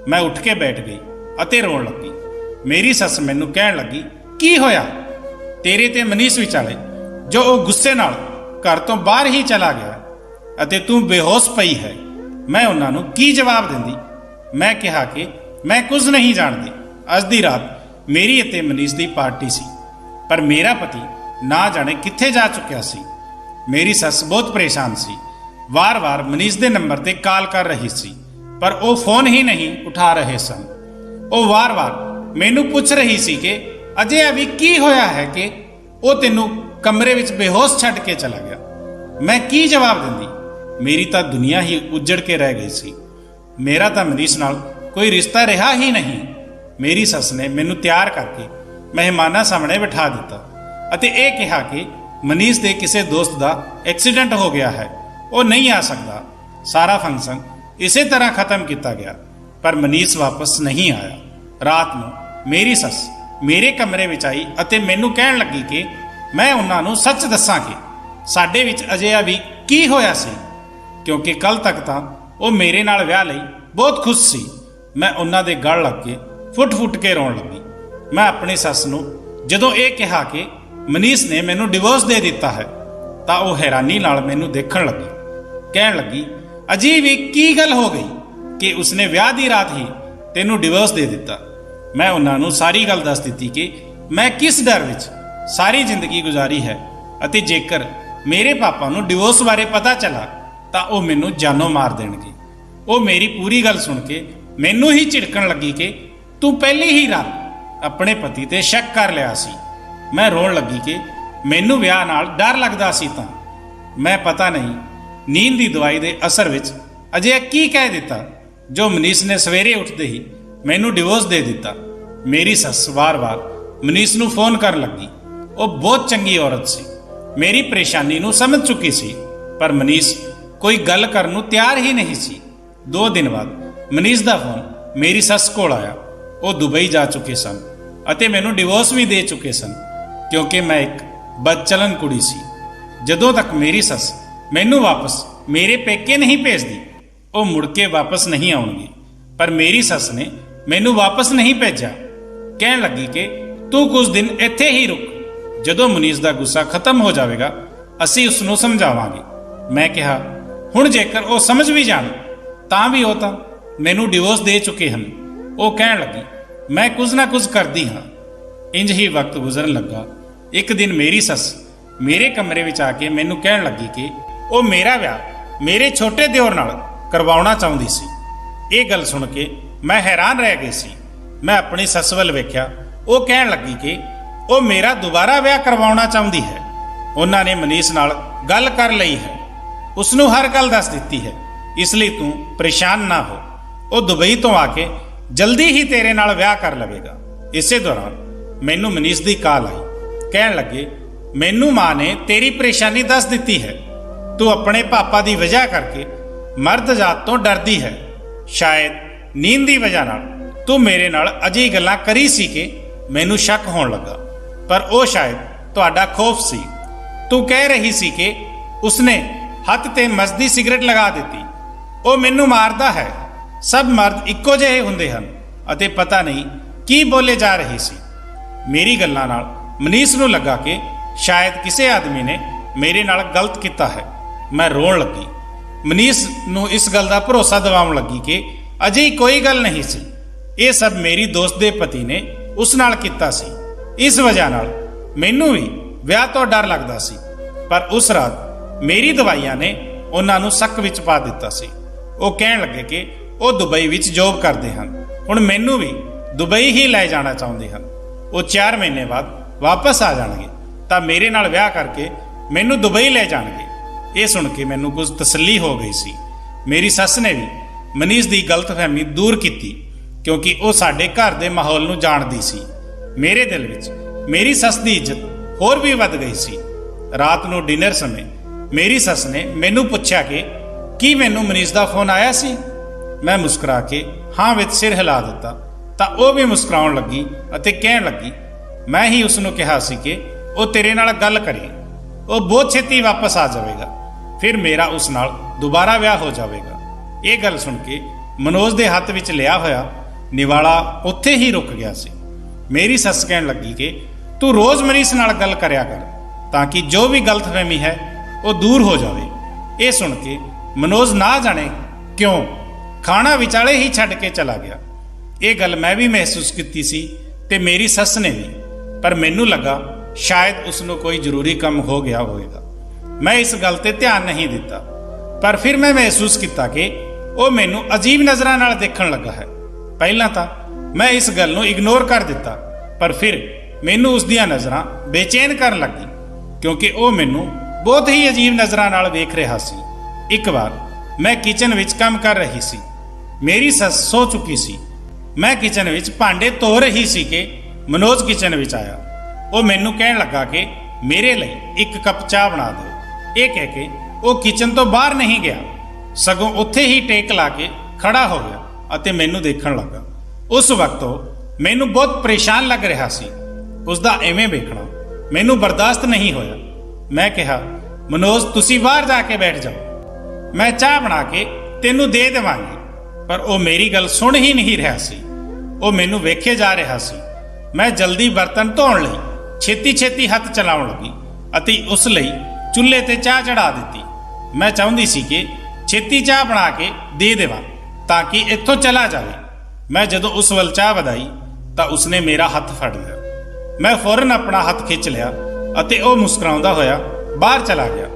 मैं उठ के बैठ गई अते रोण लगी। मेरी सस मैनू कहण लगी, की होया तेरे ते मनीष विचाले जो वो गुस्से नाल घर तो बाहर ही चला गया अते तू बेहोश पई है। मैं उन्हां नू की जवाब दिंदी। मैं कहा कि मैं कुछ नहीं जानती। अज दी रात मेरी अते मनीष दी पार्टी सी, पर मेरा पति ना जाने कित्थे जा चुकिया सी। मेरी सस बहुत परेशान सी। वार वार मनीष दे नंबर ते कॉल कर रही सी, पर वो फोन ही नहीं उठा रहे सन। वो वार वार मैनू पुछ रही सी कि अजे अभी की होया है कि वो तेनू कमरे विच बेहोश छड्ड के चला गया। मैं की जवाब दिंदी। मेरी तो दुनिया ही उजड़ के रह गई सी। मेरा तो मनीष नाल कोई रिश्ता रहा ही नहीं। मेरी सस ने मैनू तैयार करके मेहमानां सामने बिठा दिता अते यह कहा कि मनीष दे किसी दोस्त का एक्सीडेंट हो गया है, वो नहीं आ सकता। सारा फंक्शन इसे तरह खत्म किया गया, पर मनीष वापस नहीं आया। रात को मेरी सस मेरे कमरे विच आई अते मैनू कहण लगी कि मैं उन्हां नू सच दस्सां कि साडे विच अजिहा भी की होया सी, क्योंकि कल तक तां वो मेरे नाल विआह लई बहुत खुश सी। मैं उन्हां दे गल लग के ਫੁੱਟ ਫੁੱਟ ਕੇ ਰੋਣ ਲੱਗੀ। ਮੈਂ ਆਪਣੀ ਸੱਸ ਨੂੰ ਜਦੋਂ ਇਹ ਕਿਹਾ ਕਿ ਮਨੀਸ਼ ਨੇ ਮੈਨੂੰ ਡਿਵੋਰਸ ਦੇ ਦਿੱਤਾ ਹੈ ਤਾਂ ਉਹ ਹੈਰਾਨੀ ਨਾਲ ਮੈਨੂੰ ਦੇਖਣ ਲੱਗੀ। ਕਹਿਣ ਲੱਗੀ, ਅਜੀਬ ਹੀ ਕੀ ਗੱਲ ਹੋ ਗਈ ਕਿ ਉਸਨੇ ਵਿਆਹ ਦੀ ਰਾਤ ਹੀ ਤੈਨੂੰ ਡਿਵੋਰਸ ਦੇ ਦਿੱਤਾ। ਮੈਂ ਉਹਨਾਂ ਨੂੰ ਸਾਰੀ ਗੱਲ ਦੱਸ ਦਿੱਤੀ ਕਿ ਮੈਂ ਕਿਸ ਡਰ ਵਿੱਚ ਸਾਰੀ ਜ਼ਿੰਦਗੀ ਗੁਜ਼ਾਰੀ ਹੈ ਅਤੇ ਜੇਕਰ ਮੇਰੇ ਪਾਪਾ ਨੂੰ ਡਿਵੋਰਸ ਬਾਰੇ ਪਤਾ ਚੱਲਾ ਤਾਂ ਉਹ ਮੈਨੂੰ ਜਾਨੋਂ ਮਾਰ ਦੇਣਗੇ। ਉਹ ਮੇਰੀ ਪੂਰੀ ਗੱਲ ਸੁਣ ਕੇ ਮੈਨੂੰ ਹੀ ਝਿੜਕਣ ਲੱਗੀ ਕਿ ਤੂੰ ਪਹਿਲੀ ਹੀ ਰਾਤ ਆਪਣੇ ਪਤੀ ਤੇ ਸ਼ੱਕ ਕਰ ਲਿਆ ਸੀ। ਮੈਂ ਰੋਣ ਲੱਗੀ ਕਿ ਮੈਨੂੰ ਵਿਆਹ ਨਾਲ ਡਰ ਲੱਗਦਾ ਸੀ ਤਾਂ ਮੈਂ ਪਤਾ ਨਹੀਂ ਨੀਂਦ ਦੀ ਦਵਾਈ ਦੇ ਅਸਰ ਵਿੱਚ ਅਜਿਹਾ ਕੀ ਕਹਿ ਦਿੱਤਾ ਜੋ ਮਨੀਸ਼ ਨੇ ਸਵੇਰੇ ਉੱਠਦੇ ਹੀ ਮੈਨੂੰ ਡਿਵੋਰਸ ਦੇ ਦਿੱਤਾ। ਮੇਰੀ ਸੱਸ ਵਾਰ-ਵਾਰ ਮਨੀਸ਼ ਨੂੰ ਫੋਨ ਕਰਨ ਲੱਗੀ। ਉਹ ਬਹੁਤ ਚੰਗੀ ਔਰਤ ਸੀ, ਮੇਰੀ ਪਰੇਸ਼ਾਨੀ ਨੂੰ ਸਮਝ ਚੁੱਕੀ ਸੀ, ਪਰ ਮਨੀਸ਼ ਕੋਈ ਗੱਲ ਕਰਨ ਨੂੰ ਤਿਆਰ ਹੀ ਨਹੀਂ ਸੀ। 2 ਦਿਨ ਬਾਅਦ ਮਨੀਸ਼ ਦਾ ਫੋਨ ਮੇਰੀ ਸੱਸ ਕੋਲ ਆਇਆ। ਉਹ ਦੁਬਈ ਜਾ ਚੁੱਕੇ ਸਨ ਅਤੇ ਮੈਨੂੰ ਡਿਵੋਰਸ ਵੀ ਦੇ ਚੁੱਕੇ ਸਨ ਕਿਉਂਕਿ ਮੈਂ ਇੱਕ ਬਦਚਲਨ ਕੁੜੀ ਸੀ। ਜਦੋਂ ਤੱਕ ਮੇਰੀ ਸੱਸ ਮੈਨੂੰ ਵਾਪਸ ਮੇਰੇ ਪੇਕੇ ਨਹੀਂ ਭੇਜਦੀ ਉਹ ਮੁੜ ਕੇ ਵਾਪਸ ਨਹੀਂ ਆਉਣਗੇ। ਪਰ ਮੇਰੀ ਸੱਸ ਨੇ ਮੈਨੂੰ ਵਾਪਸ ਨਹੀਂ ਭੇਜਿਆ। ਕਹਿਣ ਲੱਗੀ ਕਿ ਤੂੰ ਕੁਝ ਦਿਨ ਇੱਥੇ ਹੀ ਰੁਕ, ਜਦੋਂ ਮਨੀਸ਼ ਦਾ ਗੁੱਸਾ ਖਤਮ ਹੋ ਜਾਵੇਗਾ ਅਸੀਂ ਉਸ ਨੂੰ ਸਮਝਾਵਾਂਗੇ। ਮੈਂ ਕਿਹਾ, ਹੁਣ ਜੇਕਰ ਉਹ ਸਮਝ ਵੀ ਜਾਣ ਤਾਂ ਵੀ ਉਹ ਤਾਂ ਮੈਨੂੰ ਡਿਵੋਰਸ ਦੇ ਚੁੱਕੇ ਹਨ। ਉਹ ਕਹਿਣ ਲੱਗੀ, ਮੈਂ ਕੁਝ ਨਾ ਕੁਝ ਕਰਦੀ ਹਾਂ। ਇੰਜ ਹੀ ਵਕਤ ਗੁਜ਼ਰਨ ਲੱਗਾ। ਇੱਕ ਦਿਨ ਮੇਰੀ ਸੱਸ ਮੇਰੇ ਕਮਰੇ ਵਿੱਚ ਆ ਕੇ ਮੈਨੂੰ ਕਹਿਣ ਲੱਗੀ ਕਿ ਉਹ ਮੇਰਾ ਵਿਆਹ ਮੇਰੇ ਛੋਟੇ ਦਿਓਰ ਨਾਲ ਕਰਵਾਉਣਾ ਚਾਹੁੰਦੀ ਸੀ। ਇਹ ਗੱਲ ਸੁਣ ਕੇ ਮੈਂ ਹੈਰਾਨ ਰਹਿ ਗਈ ਸੀ। ਮੈਂ ਆਪਣੀ ਸੱਸ ਵੱਲ ਵੇਖਿਆ। ਉਹ ਕਹਿਣ ਲੱਗੀ ਕਿ ਉਹ ਮੇਰਾ ਦੁਬਾਰਾ ਵਿਆਹ ਕਰਵਾਉਣਾ ਚਾਹੁੰਦੀ ਹੈ। ਉਹਨਾਂ ਨੇ ਮਨੀਸ਼ ਨਾਲ ਗੱਲ ਕਰ ਲਈ ਹੈ, ਉਸ ਨੂੰ ਹਰ ਗੱਲ ਦੱਸ ਦਿੱਤੀ ਹੈ, ਇਸ ਲਈ ਤੂੰ ਪਰੇਸ਼ਾਨ ਨਾ ਹੋ। ਉਹ ਦੁਬਈ ਤੋਂ ਆ ਕੇ ਜਲਦੀ ਹੀ ਤੇਰੇ ਨਾਲ ਵਿਆਹ ਕਰ ਲਵੇਗਾ। ਇਸੇ ਦੌਰਾਨ ਮੈਨੂੰ ਮਨੀਸ਼ ਦੀ ਕਾਲ ਆਈ। ਕਹਿਣ ਲੱਗੇ, ਮੈਨੂੰ ਮਾਂ ਨੇ ਤੇਰੀ ਪਰੇਸ਼ਾਨੀ ਦੱਸ ਦਿੱਤੀ ਹੈ। ਤੂੰ ਆਪਣੇ ਪਾਪਾ ਦੀ ਵਜ੍ਹਾ ਕਰਕੇ ਮਰਦ ਜਾਤ ਤੋਂ ਡਰਦੀ ਹੈ। ਸ਼ਾਇਦ ਨੀਂਦ ਦੀ ਵਜ੍ਹਾ ਨਾਲ ਤੂੰ ਮੇਰੇ ਨਾਲ ਅਜਿਹੀ ਗੱਲਾਂ ਕਰੀ ਸੀ ਕਿ ਮੈਨੂੰ ਸ਼ੱਕ ਹੋਣ ਲੱਗਾ, ਪਰ ਉਹ ਸ਼ਾਇਦ ਤੁਹਾਡਾ ਖੌਫ ਸੀ। ਤੂੰ ਕਹਿ ਰਹੀ ਸੀ ਕਿ ਉਸਨੇ ਹੱਥ ਤੇ ਮਸਦੀ ਸਿਗਰਟ ਲਗਾ ਦਿੱਤੀ। ਉਹ ਮੈਨੂੰ ਮਾਰਦਾ ਹੈ। ਸਭ ਮਰਦ ਇੱਕੋ ਜਿਹੇ ਹੁੰਦੇ ਹਨ ਅਤੇ ਪਤਾ ਨਹੀਂ ਕੀ ਬੋਲੇ ਜਾ ਰਹੀ ਸੀ। ਮੇਰੀ ਗੱਲਾਂ ਨਾਲ ਮਨੀਸ਼ ਨੂੰ ਲੱਗਾ ਕਿ ਸ਼ਾਇਦ ਕਿਸੇ ਆਦਮੀ ਨੇ ਮੇਰੇ ਨਾਲ ਗਲਤ ਕੀਤਾ ਹੈ। ਮੈਂ ਰੋਣ ਲੱਗੀ। ਮਨੀਸ਼ ਨੂੰ ਇਸ ਗੱਲ ਦਾ ਭਰੋਸਾ ਦਿਵਾਉਣ ਲੱਗੀ ਕਿ ਅਜਿਹੀ ਕੋਈ ਗੱਲ ਨਹੀਂ ਸੀ। ਇਹ ਸਭ ਮੇਰੀ ਦੋਸਤ ਦੇ ਪਤੀ ਨੇ ਉਸ ਨਾਲ ਕੀਤਾ ਸੀ। ਇਸ ਵਜ੍ਹਾ ਨਾਲ ਮੈਨੂੰ ਵੀ ਵਿਆਹ ਤੋਂ ਡਰ ਲੱਗਦਾ ਸੀ। ਪਰ ਉਸ ਰਾਤ ਮੇਰੀ ਦਵਾਈਆਂ ਨੇ ਉਹਨਾਂ ਨੂੰ ਸ਼ੱਕ ਵਿੱਚ ਪਾ ਦਿੱਤਾ ਸੀ। ਉਹ ਕਹਿਣ ਲੱਗੇ ਕਿ ਉਹ ਦੁਬਈ ਵਿੱਚ ਜੌਬ ਕਰਦੇ ਹਨ, ਹੁਣ ਮੈਨੂੰ ਵੀ ਦੁਬਈ ਹੀ ਲੈ ਜਾਣਾ ਚਾਹੁੰਦੇ ਹਨ। ਉਹ 4 ਮਹੀਨੇ ਬਾਅਦ ਵਾਪਸ ਆ ਜਾਣਗੇ ਤਾਂ ਮੇਰੇ ਨਾਲ ਵਿਆਹ ਕਰਕੇ ਮੈਨੂੰ ਦੁਬਈ ਲੈ ਜਾਣਗੇ। ਇਹ ਸੁਣ ਕੇ ਮੈਨੂੰ ਕੁਝ ਤਸੱਲੀ ਹੋ ਗਈ ਸੀ। ਮੇਰੀ ਸੱਸ ਨੇ ਵੀ ਮਨੀਸ਼ ਦੀ ਗਲਤਫਹਿਮੀ ਦੂਰ ਕੀਤੀ ਕਿਉਂਕਿ ਉਹ ਸਾਡੇ ਘਰ ਦੇ ਮਾਹੌਲ ਨੂੰ ਜਾਣਦੀ ਸੀ। ਮੇਰੇ ਦਿਲ ਵਿੱਚ ਮੇਰੀ ਸੱਸ ਦੀ ਇੱਜ਼ਤ ਹੋਰ ਵੀ ਵੱਧ ਗਈ ਸੀ। ਰਾਤ ਨੂੰ ਡਿਨਰ ਸਮੇਂ ਮੇਰੀ ਸੱਸ ਨੇ ਮੈਨੂੰ ਪੁੱਛਿਆ ਕਿ ਕੀ ਮੈਨੂੰ ਮਨੀਸ਼ ਦਾ ਫੋਨ ਆਇਆ ਸੀ। ਮੈਂ ਮੁਸਕਰਾ ਕੇ ਹਾਂ ਵਿੱਚ ਸਿਰ ਹਿਲਾ ਦਿੱਤਾ ਤਾਂ ਉਹ ਵੀ ਮੁਸਕਰਾਉਣ ਲੱਗੀ ਅਤੇ ਕਹਿਣ ਲੱਗੀ, ਮੈਂ ਹੀ ਉਸ ਨੂੰ ਕਿਹਾ ਸੀ ਕਿ ਉਹ ਤੇਰੇ ਨਾਲ ਗੱਲ ਕਰੇ। ਉਹ ਬਹੁਤ ਛੇਤੀ ਵਾਪਸ ਆ ਜਾਵੇਗਾ, ਫਿਰ ਮੇਰਾ ਉਸ ਨਾਲ ਦੁਬਾਰਾ ਵਿਆਹ ਹੋ ਜਾਵੇਗਾ। ਇਹ ਗੱਲ ਸੁਣ ਕੇ ਮਨੋਜ ਦੇ ਹੱਥ ਵਿੱਚ ਲਿਆ ਹੋਇਆ ਨਿਵਾਲਾ ਉੱਥੇ ਹੀ ਰੁਕ ਗਿਆ ਸੀ। ਮੇਰੀ ਸੱਸ ਕਹਿਣ ਲੱਗੀ ਕਿ ਤੂੰ ਰੋਜ਼ ਮਨੀਸ਼ ਨਾਲ ਗੱਲ ਕਰਿਆ ਕਰ ਤਾਂ ਕਿ ਜੋ ਵੀ ਗਲਤਫਹਿਮੀ ਹੈ ਉਹ ਦੂਰ ਹੋ ਜਾਵੇ। ਇਹ ਸੁਣ ਕੇ ਮਨੋਜ ਨਾ ਜਾਣੇ ਕਿਉਂ ਖਾਣਾ ਵਿਚਾਲੇ ਹੀ ਛੱਡ ਕੇ ਚਲਾ ਗਿਆ। ਇਹ ਗੱਲ ਮੈਂ ਵੀ ਮਹਿਸੂਸ ਕੀਤੀ ਸੀ ਤੇ ਮੇਰੀ ਸੱਸ ਨੇ ਵੀ, ਪਰ ਮੈਨੂੰ ਲੱਗਾ ਸ਼ਾਇਦ ਉਸ ਨੂੰ ਕੋਈ ਜ਼ਰੂਰੀ ਕੰਮ ਹੋ ਗਿਆ ਹੋਵੇਗਾ। ਮੈਂ ਇਸ ਗੱਲ ਤੇ ਧਿਆਨ ਨਹੀਂ ਦਿੱਤਾ, ਪਰ ਫਿਰ ਮੈਂ ਮਹਿਸੂਸ ਕੀਤਾ ਕਿ ਉਹ ਮੈਨੂੰ ਅਜੀਬ ਨਜ਼ਰਾਂ ਨਾਲ ਦੇਖਣ ਲੱਗਾ ਹੈ। ਪਹਿਲਾਂ ਤਾਂ ਮੈਂ ਇਸ ਗੱਲ ਨੂੰ ਇਗਨੋਰ ਕਰ ਦਿੱਤਾ, ਪਰ ਫਿਰ ਮੈਨੂੰ ਉਸ ਦੀਆਂ ਨਜ਼ਰਾਂ ਬੇਚੈਨ ਕਰਨ ਲੱਗੀ ਕਿਉਂਕਿ ਉਹ ਮੈਨੂੰ ਬਹੁਤ ਹੀ ਅਜੀਬ ਨਜ਼ਰਾਂ ਨਾਲ ਵੇਖ ਰਿਹਾ ਸੀ। ਇੱਕ ਵਾਰ ਮੈਂ ਕਿਚਨ ਵਿੱਚ ਕੰਮ ਕਰ ਰਹੀ ਸੀ। ਮੇਰੀ ਸੱਸ ਸੋ ਚੁੱਕੀ ਸੀ। ਮੈਂ ਕਿਚਨ ਵਿੱਚ ਭਾਂਡੇ ਧੋ ਰਹੀ ਸੀ ਕਿ ਮਨੋਜ ਕਿਚਨ ਵਿੱਚ ਆਇਆ। ਉਹ ਮੈਨੂੰ ਕਹਿਣ ਲੱਗਾ ਕਿ ਮੇਰੇ ਲਈ 1 ਕੱਪ ਚਾਹ ਬਣਾ ਦਿਓ। ਇਹ ਕਹਿ ਕੇ ਉਹ ਕਿਚਨ ਤੋਂ ਬਾਹਰ ਨਹੀਂ ਗਿਆ, ਸਗੋਂ ਉੱਥੇ ਹੀ ਟੇਕ ਲਾ ਕੇ ਖੜਾ ਹੋ ਗਿਆ ਅਤੇ ਮੈਨੂੰ ਦੇਖਣ ਲੱਗਾ। ਉਸ ਵਕਤ ਉਹ ਮੈਨੂੰ ਬਹੁਤ ਪਰੇਸ਼ਾਨ ਲੱਗ ਰਿਹਾ ਸੀ। ਉਸ ਦਾ ਐਵੇਂ ਵੇਖਣਾ ਮੈਨੂੰ ਬਰਦਾਸ਼ਤ ਨਹੀਂ ਹੋਇਆ। ਮੈਂ ਕਿਹਾ, ਮਨੋਜ ਤੁਸੀਂ ਬਾਹਰ ਜਾ ਕੇ ਬੈਠ ਜਾਓ, ਮੈਂ ਚਾਹ ਬਣਾ ਕੇ ਤੈਨੂੰ ਦੇ ਦੇਵਾਂਗੀ। ਪਰ ਉਹ ਮੇਰੀ ਗੱਲ ਸੁਣ ਹੀ ਨਹੀਂ ਰਿਹਾ ਸੀ। ਉਹ ਮੈਨੂੰ ਵੇਖੇ ਜਾ ਰਿਹਾ ਸੀ। ਮੈਂ ਜਲਦੀ ਬਰਤਨ ਧੋਣ ਲਈ ਛੇਤੀ ਹੱਥ ਚਲਾਉਣ ਲੱਗੀ ਅਤੇ ਉਸ ਲਈ ਚੁੱਲ੍ਹੇ ਤੇ ਚਾਹ ਚੜਾ ਦਿੱਤੀ। ਮੈਂ ਚਾਹੁੰਦੀ ਸੀ ਕਿ ਛੇਤੀ ਚਾਹ ਬਣਾ ਕੇ ਦੇ ਦੇਵਾਂ ਤਾਂ ਕਿ ਇੱਥੋਂ ਚਲਾ ਜਾਵੇ। ਮੈਂ ਜਦੋਂ ਉਸ ਵੱਲ ਚਾਹ ਵਧਾਈ ਤਾਂ ਉਸਨੇ ਮੇਰਾ ਹੱਥ ਫੜ ਲਿਆ। ਮੈਂ ਫੌਰਨ ਆਪਣਾ ਹੱਥ ਖਿੱਚ ਲਿਆ ਅਤੇ ਉਹ ਮੁਸਕਰਾਉਂਦਾ ਹੋਇਆ ਬਾਹਰ ਚਲਾ ਗਿਆ।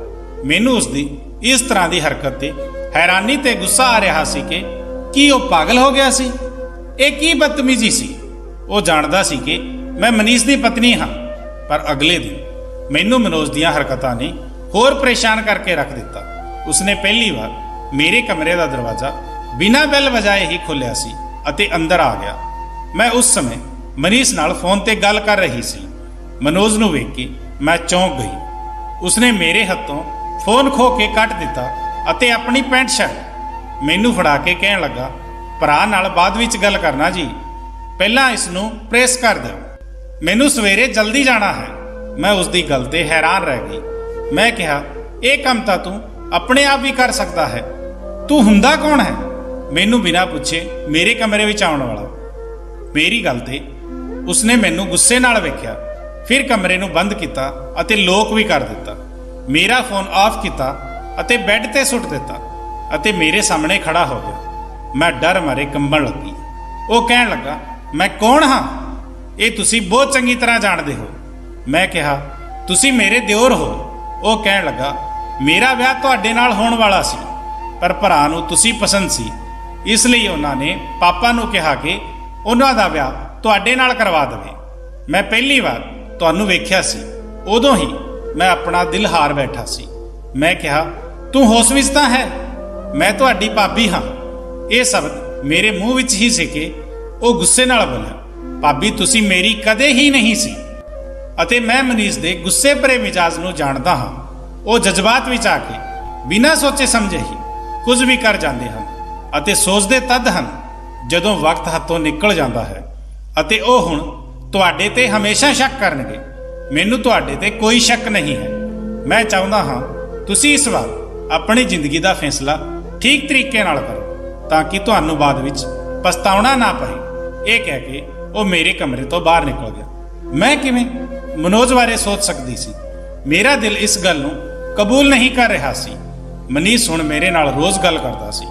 ਮੈਨੂੰ ਉਸਦੀ ਇਸ ਤਰ੍ਹਾਂ ਦੀ ਹਰਕਤ ਤੇ ਹੈਰਾਨੀ ਤੇ ਗੁੱਸਾ ਆ ਰਿਹਾ ਸੀ ਕਿ ਕੀ ਉਹ ਪਾਗਲ ਹੋ ਗਿਆ ਸੀ? ਇਹ ਕੀ ਬਦਤਮੀਜ਼ੀ ਸੀ? ਉਹ ਜਾਣਦਾ ਸੀ ਕਿ ਮੈਂ ਮਨੀਸ਼ ਦੀ ਪਤਨੀ ਹਾਂ। ਪਰ ਅਗਲੇ ਦਿਨ ਮੈਨੂੰ ਮਨੋਜ ਦੀਆਂ ਹਰਕਤਾਂ ਨੇ ਹੋਰ ਪਰੇਸ਼ਾਨ ਕਰਕੇ ਰੱਖ ਦਿੱਤਾ। ਉਸਨੇ ਪਹਿਲੀ ਵਾਰ ਮੇਰੇ ਕਮਰੇ ਦਾ ਦਰਵਾਜ਼ਾ ਬਿਨਾਂ ਬੈਲ ਵਜਾਏ ਹੀ ਖੋਲ੍ਹਿਆ ਸੀ ਅਤੇ ਅੰਦਰ ਆ ਗਿਆ। ਮੈਂ ਉਸ ਸਮੇਂ ਮਨੀਸ਼ ਨਾਲ ਫੋਨ ਤੇ ਗੱਲ ਕਰ ਰਹੀ ਸੀ। ਮਨੋਜ ਨੂੰ ਵੇਖ ਕੇ ਮੈਂ ਚੌਂਕ ਗਈ। ਉਸਨੇ ਮੇਰੇ ਹੱਥੋਂ ਫੋਨ ਖੋਹ ਕੇ ਕੱਟ ਦਿੱਤਾ ਅਤੇ ਆਪਣੀ ਪੈਂਟ ਸ਼ਰਟ ਮੈਨੂੰ ਫੜਾ ਕੇ ਕਹਿਣ ਲੱਗਾ, ਭਰਾ ਨਾਲ ਬਾਅਦ ਵਿੱਚ ਗੱਲ ਕਰਨਾ ਜੀ, ਪਹਿਲਾਂ ਇਸ ਨੂੰ ਪ੍ਰੈਸ ਕਰ ਦਿਓ, ਮੈਨੂੰ ਸਵੇਰੇ ਜਲਦੀ ਜਾਣਾ ਹੈ। ਮੈਂ ਉਸ ਦੀ ਗੱਲ ਤੇ ਹੈਰਾਨ ਰਹਿ ਗਈ। ਮੈਂ ਕਿਹਾ, ਇਹ ਕੰਮ ਤਾਂ ਤੂੰ ਆਪਣੇ ਆਪ ਵੀ ਕਰ ਸਕਦਾ ਹੈ। ਤੂੰ ਹੁੰਦਾ ਕੌਣ ਹੈ ਮੈਨੂੰ ਬਿਨਾਂ ਪੁੱਛੇ ਮੇਰੇ ਕਮਰੇ ਵਿੱਚ ਆਉਣ ਵਾਲਾ? ਮੇਰੀ ਗੱਲ ਤੇ ਉਸਨੇ ਮੈਨੂੰ ਗੁੱਸੇ ਨਾਲ ਵੇਖਿਆ, ਫਿਰ ਕਮਰੇ ਨੂੰ ਬੰਦ ਕੀਤਾ ਅਤੇ ਲੋਕ ਵੀ ਕਰ ਦਿੱਤਾ। ਮੇਰਾ ਫੋਨ ਆਫ ਕੀਤਾ ਅਤੇ ਬੈੱਡ ਤੇ ਸੁੱਟ ਦਿੱਤਾ ਅਤੇ ਮੇਰੇ ਸਾਹਮਣੇ ਖੜਾ ਹੋ ਗਿਆ। ਮੈਂ ਡਰ ਮਾਰੇ ਕੰਬਣ ਲੱਗੀ। ਉਹ ਕਹਿਣ ਲੱਗਾ, ਮੈਂ ਕੌਣ ਹਾਂ ਇਹ ਤੁਸੀਂ ਬਹੁਤ ਚੰਗੀ ਤਰ੍ਹਾਂ ਜਾਣਦੇ ਹੋ। ਮੈਂ ਕਿਹਾ, ਤੁਸੀਂ ਮੇਰੇ ਦਿਓਰ ਹੋ। ਉਹ ਕਹਿਣ ਲੱਗਾ, ਮੇਰਾ ਵਿਆਹ ਤੁਹਾਡੇ ਨਾਲ ਹੋਣ ਵਾਲਾ ਸੀ ਪਰ ਭਰਾ ਨੂੰ ਤੁਸੀਂ ਪਸੰਦ ਸੀ, ਇਸ ਲਈ ਉਹਨਾਂ ਨੇ ਪਾਪਾ ਨੂੰ ਕਿਹਾ ਕਿ ਉਹਨਾਂ ਦਾ ਵਿਆਹ ਤੁਹਾਡੇ ਨਾਲ ਕਰਵਾ ਦੇਵੇ। ਮੈਂ ਪਹਿਲੀ ਵਾਰ ਤੁਹਾਨੂੰ ਵੇਖਿਆ ਸੀ, ਉਦੋਂ ਹੀ ਮੈਂ ਆਪਣਾ ਦਿਲ ਹਾਰ ਬੈਠਾ ਸੀ। ਮੈਂ ਕਿਹਾ, ਤੂੰ ਹੋਸ਼ ਵਿੱਚ ਤਾਂ ਹੈ? ਮੈਂ ਤੁਹਾਡੀ ਭਾਬੀ ਹਾਂ। ਇਹ ਸ਼ਬਦ ਮੇਰੇ ਮੂੰਹ ਵਿੱਚ ਹੀ ਸੀ ਕਿ ਉਹ ਗੁੱਸੇ ਨਾਲ ਬੋਲਿਆ, ਭਾਬੀ ਤੁਸੀਂ ਮੇਰੀ ਕਦੇ ਹੀ ਨਹੀਂ ਸੀ। ਅਤੇ ਮੈਂ ਮਨੀਸ਼ ਦੇ ਗੁੱਸੇ ਭਰੇ ਮਿਜਾਜ਼ ਨੂੰ ਜਾਣਦਾ ਹਾਂ। ਉਹ ਜਜ਼ਬਾਤ ਵਿੱਚ ਆ ਕੇ ਬਿਨਾਂ ਸੋਚੇ ਸਮਝੇ ਹੀ ਕੁਝ ਵੀ ਕਰ ਜਾਂਦੇ ਹਨ ਅਤੇ ਸੋਚਦੇ ਤਦ ਹਨ ਜਦੋਂ ਵਕਤ ਹੱਥੋਂ ਨਿਕਲ ਜਾਂਦਾ ਹੈ। ਅਤੇ ਉਹ ਹੁਣ ਤੁਹਾਡੇ ਤੇ ਹਮੇਸ਼ਾ ਸ਼ੱਕ ਕਰਨਗੇ। ਮੈਨੂੰ ਤੁਹਾਡੇ ਤੇ ਕੋਈ ਸ਼ੱਕ ਨਹੀਂ ਹੈ। ਮੈਂ ਚਾਹੁੰਦਾ ਹਾਂ ਤੁਸੀਂ ਇਸ ਵਾਰ ਆਪਣੀ ਜ਼ਿੰਦਗੀ ਦਾ ਫੈਸਲਾ ਠੀਕ ਤਰੀਕੇ ਨਾਲ ਕਰੋ ਤਾਂ ਕਿ ਤੁਹਾਨੂੰ ਬਾਅਦ ਵਿੱਚ ਪਛਤਾਉਣਾ ਨਾ ਪਏ। ਇਹ ਕਹਿ ਕੇ ਉਹ ਮੇਰੇ ਕਮਰੇ ਤੋਂ ਬਾਹਰ ਨਿਕਲ ਗਿਆ। ਮੈਂ ਕਿਵੇਂ ਮਨੋਜ ਬਾਰੇ ਸੋਚ ਸਕਦੀ ਸੀ? ਮੇਰਾ ਦਿਲ ਇਸ ਗੱਲ ਨੂੰ ਕਬੂਲ ਨਹੀਂ ਕਰ ਰਿਹਾ ਸੀ। ਮਨੀਸ਼ ਹੁਣ ਮੇਰੇ ਨਾਲ ਰੋਜ਼ ਗੱਲ ਕਰਦਾ ਸੀ।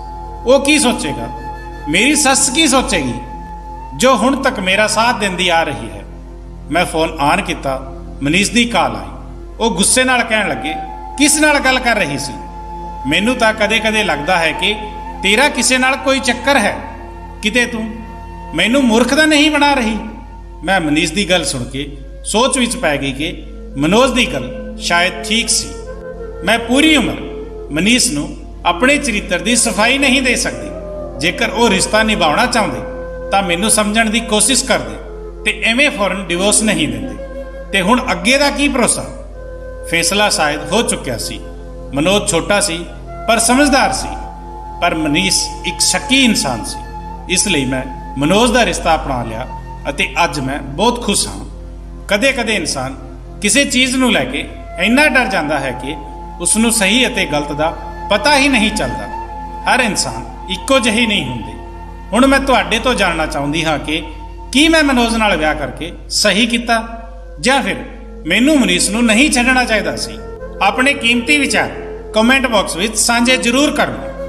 ਉਹ ਕੀ ਸੋਚੇਗਾ? ਮੇਰੀ ਸੱਸ ਕੀ ਸੋਚੇਗੀ ਜੋ ਹੁਣ ਤੱਕ ਮੇਰਾ ਸਾਥ ਦਿੰਦੀ ਆ ਰਹੀ ਹੈ? ਮੈਂ ਫੋਨ ਆਨ ਕੀਤਾ, ਮਨੀਸ਼ ਦੀ ਕਾਲ ਆਈ। ਉਹ ਗੁੱਸੇ ਨਾਲ ਕਹਿਣ ਲੱਗੇ, ਕਿਸ ਨਾਲ ਗੱਲ ਕਰ ਰਹੀ ਸੀ? ਮੈਨੂੰ ਤਾਂ ਕਦੇ-ਕਦੇ ਲੱਗਦਾ ਹੈ ਕਿ ਤੇਰਾ ਕਿਸੇ ਨਾਲ ਕੋਈ ਚੱਕਰ ਹੈ। ਕਿਤੇ ਤੂੰ ਮੈਨੂੰ ਮੂਰਖ ਤਾਂ ਨਹੀਂ ਬਣਾ ਰਹੀ? ਮੈਂ ਮਨੀਸ਼ ਦੀ ਗੱਲ ਸੁਣ ਕੇ ਸੋਚ ਵਿੱਚ ਪੈ ਗਈ ਕਿ ਮਨੋਜ ਦੀ ਗੱਲ ਸ਼ਾਇਦ ਠੀਕ ਸੀ। ਮੈਂ ਪੂਰੀ ਉਮਰ ਮਨੀਸ਼ ਨੂੰ ਆਪਣੇ ਚਰਿੱਤਰ ਦੀ ਸਫਾਈ ਨਹੀਂ ਦੇ ਸਕਦੀ। ਜੇਕਰ ਉਹ ਰਿਸ਼ਤਾ ਨਿਭਾਉਣਾ ਚਾਹੁੰਦੇ ਤਾਂ ਮੈਨੂੰ ਸਮਝਣ ਦੀ ਕੋਸ਼ਿਸ਼ ਕਰਦੇ ਤੇ ਐਵੇਂ ਫੌਰਨ ਡਿਵੋਰਸ ਨਹੀਂ ਦਿੰਦੇ। ਤੇ ਹੁਣ ਅੱਗੇ ਦਾ ਕੀ ਭਰੋਸਾ? ਫੈਸਲਾ ਸ਼ਾਇਦ ਹੋ ਚੁੱਕਿਆ ਸੀ। ਮਨੋਜ ਛੋਟਾ ਸੀ ਪਰ ਸਮਝਦਾਰ ਸੀ, ਪਰ ਮਨੀਸ਼ ਇੱਕ ਸ਼ੱਕੀ ਇਨਸਾਨ ਸੀ। ਇਸ ਲਈ ਮੈਂ ਮਨੋਜ ਦਾ ਰਿਸ਼ਤਾ ਅਪਣਾ ਲਿਆ ਅਤੇ ਅੱਜ ਮੈਂ ਬਹੁਤ ਖੁਸ਼ ਹਾਂ। ਕਦੇ-ਕਦੇ ਇਨਸਾਨ ਕਿਸੇ ਚੀਜ਼ ਨੂੰ ਲੈ ਕੇ ਇੰਨਾ ਡਰ ਜਾਂਦਾ ਹੈ ਕਿ ਉਸ ਨੂੰ ਸਹੀ ਅਤੇ ਗਲਤ ਦਾ ਪਤਾ ਹੀ ਨਹੀਂ ਚੱਲਦਾ। ਹਰ ਇਨਸਾਨ ਇੱਕੋ ਜਿਹੇ ਨਹੀਂ ਹੁੰਦੇ। ਹੁਣ ਮੈਂ ਤੁਹਾਡੇ ਤੋਂ ਜਾਣਨਾ ਚਾਹੁੰਦੀ ਹਾਂ ਕਿ ਕੀ ਮੈਂ ਮਨੋਜ ਨਾਲ ਵਿਆਹ ਕਰਕੇ ਸਹੀ ਕੀਤਾ ਜਾਂ ਫਿਰ ਮੈਨੂੰ ਮਨੀਸ਼ ਨੂੰ ਨਹੀਂ ਛੱਡਣਾ ਚਾਹੀਦਾ ਸੀ? ਆਪਣੇ ਕੀਮਤੀ ਵਿਚਾਰ ਕਮੈਂਟ ਬਾਕਸ ਵਿੱਚ ਸਾਂਝੇ ਜ਼ਰੂਰ ਕਰਨਾ।